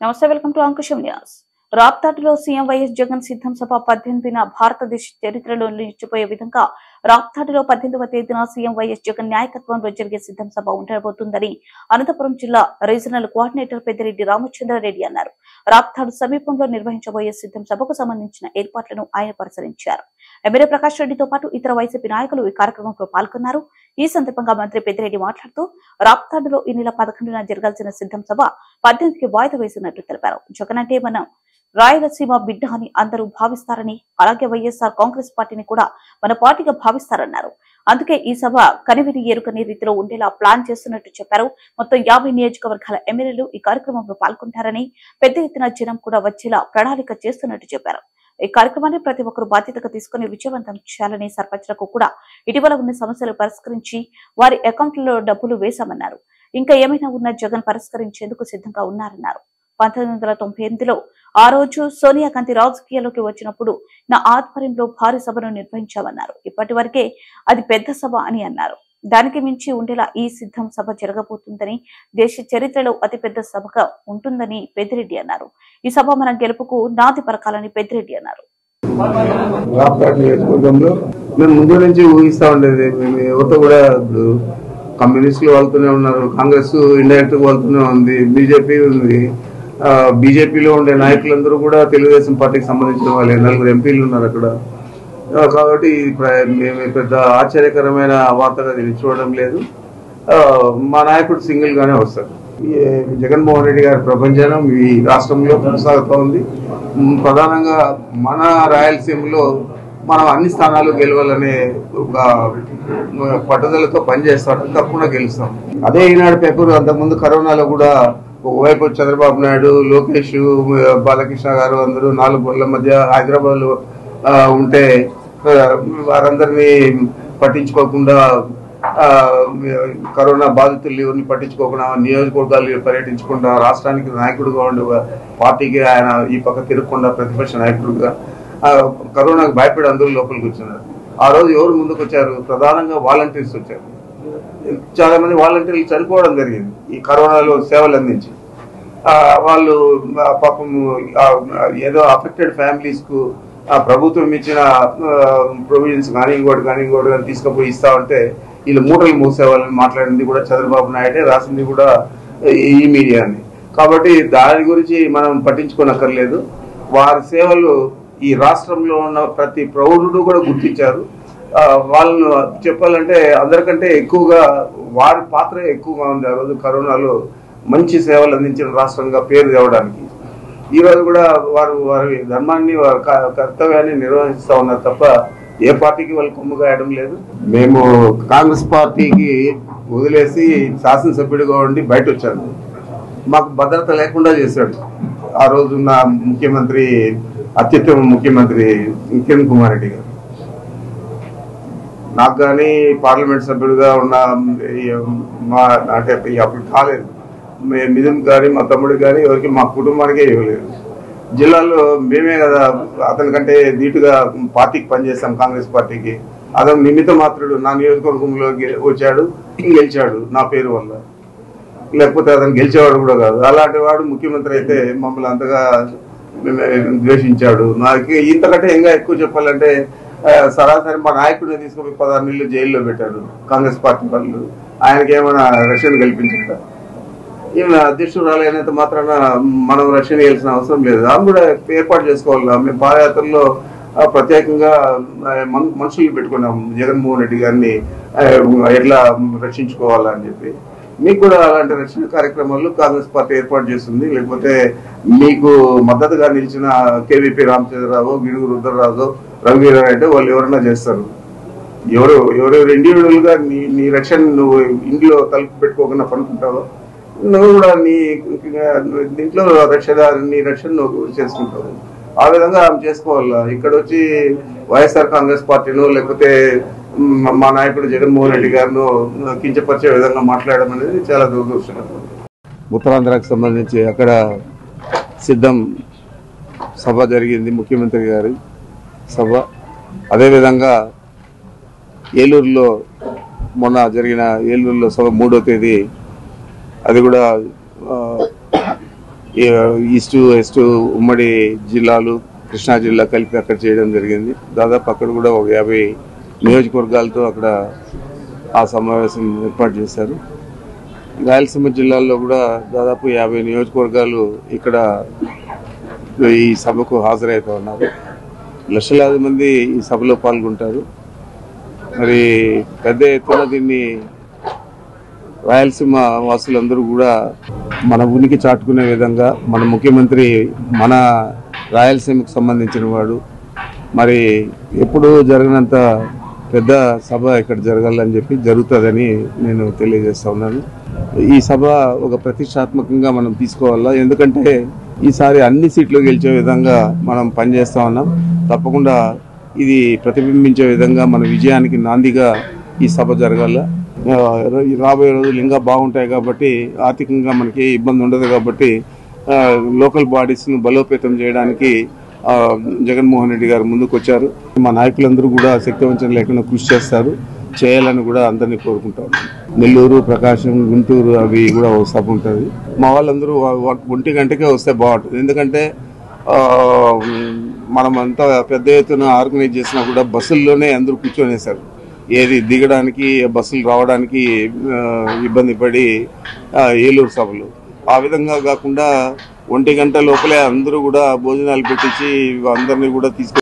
నమస్తే, welcome to Ankusam news. రాప్తాడులో CM YS Jagan Siddham సభ 18న భారతదేశ చరిత్రలో నిలిచిపోయే విధంగా రాప్తాడులో 18వ తేదీన సీఎం వైఎస్ జగన్ నాయకత్వంలో జరిగే సిద్ధం సభ ఉండబోతుందని అనంతపురం జిల్లా రీజనల్ కోఆర్డినేటర్ పెద్దిరెడ్డి రామచంద్రారెడ్డి అన్నారు. రాప్తాడు సమీపంలో నిర్వహించబోయే సిద్ధం సభకు సంబంధించిన ఏర్పాట్లను ఆయన పరిశీలించారు. ఎమ్మెల్యే ప్రకాష్ రెడ్డితో పాటు ఇతర వైసీపీ నాయకులు ఈ కార్యక్రమంలో పాల్గొన్నారు. ఈ సందర్భంగా మంత్రి పెద్దిరెడ్డి మాట్లాడుతూ రాప్తాడులో ఈ నెల 11న జరగాల్సిన సిద్ధం సభ 18కి వాయిదా వేసినట్టు తెలిపారు. జగన్ అంటే మనం రాయలసీమ బిడ్డ అని అందరూ భావిస్తారని, అలాగే వైఎస్ఆర్ కాంగ్రెస్ పార్టీని కూడా మన పార్టీగా భావిస్తారన్నారు. అందుకే ఈ సభ కనివిని ఎరుకని రీతిలో ఉండేలా ప్లాన్ చేస్తున్నట్టు చెప్పారు. మొత్తం 50 నియోజకవర్గాల ఎమ్మెల్యేలు ఈ కార్యక్రమంలో పాల్గొంటారని, పెద్ద ఎత్తున జనం కూడా వచ్చేలా ప్రణాళిక చేస్తున్నట్టు చెప్పారు. ఈ కార్యక్రమాన్ని ప్రతి ఒక్కరూ బాధ్యతగా తీసుకుని విజయవంతం చేయాలని, సర్పంచ్లకు కూడా ఇటీవల ఉన్న సమస్యలు పరిష్కరించి వారి అకౌంట్లలో డబ్బులు వేశామన్నారు. ఇంకా ఏమైనా ఉన్న జగన్ పరిష్కరించేందుకు సిద్ధంగా ఉన్నారన్నారు. 1998లో ఆ రోజు సోనియా గాంధీ రాజకీయాల్లోకి వచ్చినప్పుడు నా ఆధ్వర్యంలో భారీ సభను నిర్వహించామన్నారు. ఇప్పటి వరకే అది పెద్ద సభ అని అన్నారు. దానికి మించి ఉండేలా ఈ సిద్ధం సభ జరగబోతుందని, దేశ చరిత్రలో అతిపెద్ద సభగా ఉంటుందని పెద్దిరెడ్డి అన్నారు. ఈ సభ మన గెలుపుకు నాది పరకాలని పెద్దిరెడ్డి అన్నారు. మేము ముందు నుంచి ఊహిస్తా ఉండేది, యువత కూడా కమ్యూనిస్టులు వెళ్తూనే ఉన్నారు, కాంగ్రెస్ ఇండైరెక్ట్ గా వెళ్తూనే ఉంది, బీజేపీ ఉంది. బీజేపీలో ఉండే నాయకులందరూ కూడా తెలుగుదేశం పార్టీకి సంబంధించిన వాళ్ళే, 4 ఎంపీలు ఉన్నారు అక్కడ. కాబట్టి మేము పెద్ద ఆశ్చర్యకరమైన వార్తగా దీన్ని చూడడం లేదు. మా నాయకుడు సింగిల్ గానే వస్తారు. జగన్మోహన్ రెడ్డి గారి ప్రపంచం ఈ రాష్ట్రంలో కొనసాగుతూ ఉంది. ప్రధానంగా మన రాయలసీమలో మనం అన్ని స్థానాలు గెలవాలనే ఒక పట్టుదలతో పనిచేస్తాం, తప్పకుండా గెలుస్తాం. అదే ఈనాడు పేపర్ అంతకుముందు కరోనాలో కూడా ఒకవైపు చంద్రబాబు నాయుడు, లోకేష్, బాలకృష్ణ గారు అందరూ 4 గోళ్ల మధ్య హైదరాబాద్ లో ఉంటే వారందరినీ పట్టించుకోకుండా, కరోనా బాధితులు ఎవరిని పట్టించుకోకుండా, నియోజకవర్గాలు పర్యటించకుండా, రాష్ట్రానికి నాయకుడుగా ఉండే పార్టీకి ఆయన ఈ పక్క తిరగకుండా ప్రతిపక్ష నాయకుడుగా కరోనాకు భయపడి అందరూ లోపలికి వచ్చినారు. ఆ రోజు ఎవరు ముందుకు వచ్చారు? ప్రధానంగా వాలంటీర్స్ వచ్చారు. చాలా మంది వాలంటీర్లు చనిపోవడం జరిగింది ఈ కరోనాలో సేవలు అందించి. వాళ్ళు పాపం ఏదో అఫెక్టెడ్ ఫ్యామిలీస్ కు ప్రభుత్వం ఇచ్చిన ప్రొవిజన్స్ కానీ ఇంకోటి కానీ తీసుకుపోయి ఇస్తా ఉంటే వీళ్ళు మూటలు మూసేవాళ్ళని మాట్లాడింది కూడా చంద్రబాబు నాయుడే, రాసింది కూడా ఈ మీడియాని. కాబట్టి దాని గురించి మనం పట్టించుకోనక్కర్లేదు. వారి సేవలు ఈ రాష్ట్రంలో ఉన్న ప్రతి ప్రౌఢుడు కూడా గుర్తించారు. వాళ్ళను చెప్పాలంటే అందరికంటే ఎక్కువగా వారి పాత్ర ఎక్కువగా ఉంది. ఆ రోజు కరోనాలో మంచి సేవలు అందించిన రాష్ట్రంగా పేరు తేవడానికి ఈ రోజు కూడా వారి ధర్మాన్ని, వారి కర్తవ్యాన్ని నిర్వహిస్తూ ఉన్నారు తప్ప ఏ పార్టీకి వాళ్ళు కొమ్ము కాయడం లేదు. మేము కాంగ్రెస్ పార్టీకి వదిలేసి శాసనసభ్యుడిగా ఉండి బయట వచ్చాను. మాకు భద్రత లేకుండా చేశాడు ఆ రోజున్న ముఖ్యమంత్రి, అత్యుత్తమ ముఖ్యమంత్రి కిరణ్ కుమార్ రెడ్డి గారు. నాకు కానీ పార్లమెంట్ సభ్యుడిగా ఉన్న అంటే అప్పుడు కాలేదు, మిథున్ కానీ మా తమ్ముడికి కానీ ఎవరికి, మా కుటుంబానికే ఇవ్వలేదు. జిల్లాలో మేమే కదా అతనికంటే ధీటుగా పార్టీకి పనిచేస్తాం, కాంగ్రెస్ పార్టీకి. అతను నిమిత్త మాత్రుడు నా నియోజకవర్గంలో వచ్చాడు, గెలిచాడు నా పేరు వల్ల, లేకపోతే అతను గెలిచేవాడు కూడా కాదు. అలాంటి వాడు ముఖ్యమంత్రి అయితే మమ్మల్ని అంతగా ద్వేషించాడు. నాకు ఇంతకంటే ఇంకా ఎక్కువ చెప్పాలంటే సరాసరి మా నాయకుడిని తీసుకుపోయి 16 నెలలు జైల్లో పెట్టారు కాంగ్రెస్ పార్టీ వాళ్ళు. ఆయనకి ఏమైనా రక్షణ కల్పించారు? ఈమె అధ్యక్షురాలు అయినంత మాత్రాన మనం రక్షణ ఇవ్వాల్సిన అవసరం లేదు. ఆమె కూడా ఏర్పాటు చేసుకోవాలి. మేము పాదయాత్రలో ప్రత్యేకంగా మనుషులు పెట్టుకున్నాం జగన్మోహన్ రెడ్డి గారిని ఎట్లా రక్షించుకోవాలని చెప్పి. మీకు కూడా అలాంటి రక్షణ కార్యక్రమాలు కాంగ్రెస్ పార్టీ ఏర్పాటు చేస్తుంది. లేకపోతే మీకు మద్దతుగా నిలిచిన కేవీపీ రామచంద్రరావు, గిడుగు రుద్రరాజు, రఘువీరావు అంటే వాళ్ళు ఎవరైనా చేస్తారు. ఎవరెవరు ఇండివిజువల్ గా నీ రక్షణ నువ్వు ఇంట్లో తలుపు పెట్టుకోకుండా పనుకుంటావో, నువ్వు కూడా నీ ఇంట్లో నీ రక్షణ నువ్వు చేసుకుంటావు. ఆ విధంగా ఆమె చేసుకోవాలా. ఇక్కడ వచ్చి వైఎస్ఆర్ కాంగ్రెస్ పార్టీను లేకపోతే మా నాయకుడు జగన్మోహన్ రెడ్డి గారిను కించపరిచే విధంగా మాట్లాడడం అనేది చాలా దురదృష్టం. ఉత్తరాంధ్రకు సంబంధించి అక్కడ సిద్ధం సభ జరిగింది, ముఖ్యమంత్రి గారి సభ. అదేవిధంగా ఏలూరులో మొన్న జరిగిన ఏలూరులో సభ 3వ తేదీ, అది కూడా ఈస్ట్ వెస్ట్ ఉమ్మడి జిల్లాలు కృష్ణా జిల్లా కలిపి అక్కడ చేయడం జరిగింది. దాదాపు అక్కడ కూడా ఒక 50 నియోజకవర్గాలతో అక్కడ ఆ సమావేశం ఏర్పాటు చేశారు. రాయలసీమ జిల్లాల్లో కూడా దాదాపు 50 నియోజకవర్గాలు ఇక్కడ ఈ సభకు హాజరవుతూ ఉన్నారు. లక్షలాది మంది ఈ సభలో పాల్గొంటారు. మరి పెద్ద ఎత్తున దీన్ని రాయలసీమ వాసులందరూ కూడా మన ఉనికి చాటుకునే విధంగా మన ముఖ్యమంత్రి మన రాయలసీమకు సంబంధించిన వాడు, మరి ఎప్పుడూ జరగనంత పెద్ద సభ ఇక్కడ జరగాలని చెప్పి జరుగుతుందని నేను తెలియజేస్తా ఉన్నాను. ఈ సభ ఒక ప్రతిష్టాత్మకంగా మనం తీసుకోవాలా, ఎందుకంటే ఈసారి అన్ని సీట్లు గెలిచే విధంగా మనం పనిచేస్తా ఉన్నాం. తప్పకుండా ఇది ప్రతిబింబించే విధంగా మన విజయానికి నాందిగా ఈ సభ జరగాల. రాబోయే రోజులు ఇంకా బాగుంటాయి కాబట్టి, ఆర్థికంగా మనకి ఇబ్బంది ఉండదు కాబట్టి లోకల్ బాడీస్ను బలోపేతం చేయడానికి జగన్మోహన్ రెడ్డి గారు ముందుకు వచ్చారు. మా నాయకులందరూ కూడా శక్తివంచన లేకుండా కృషి చేయాలని కూడా అందరినీ కోరుకుంటారు. నెల్లూరు, ప్రకాశం, గుంటూరు అవి కూడా ఒక సభ ఉంటుంది. మా వాళ్ళందరూ 1 గంటకే వస్తే బాగుంటుంది. ఎందుకంటే మనం అంతా పెద్ద ఎత్తున ఆర్గనైజ్ చేసినా కూడా బస్సుల్లోనే అందరూ కూర్చొనేశారు. ఏది దిగడానికి బస్సులు రావడానికి ఇబ్బంది పడి ఏలూరు సభలు ఆ విధంగా కాకుండా 1 గంట లోపలే అందరూ కూడా భోజనాలు పెట్టించి అందరినీ కూడా తీసుకు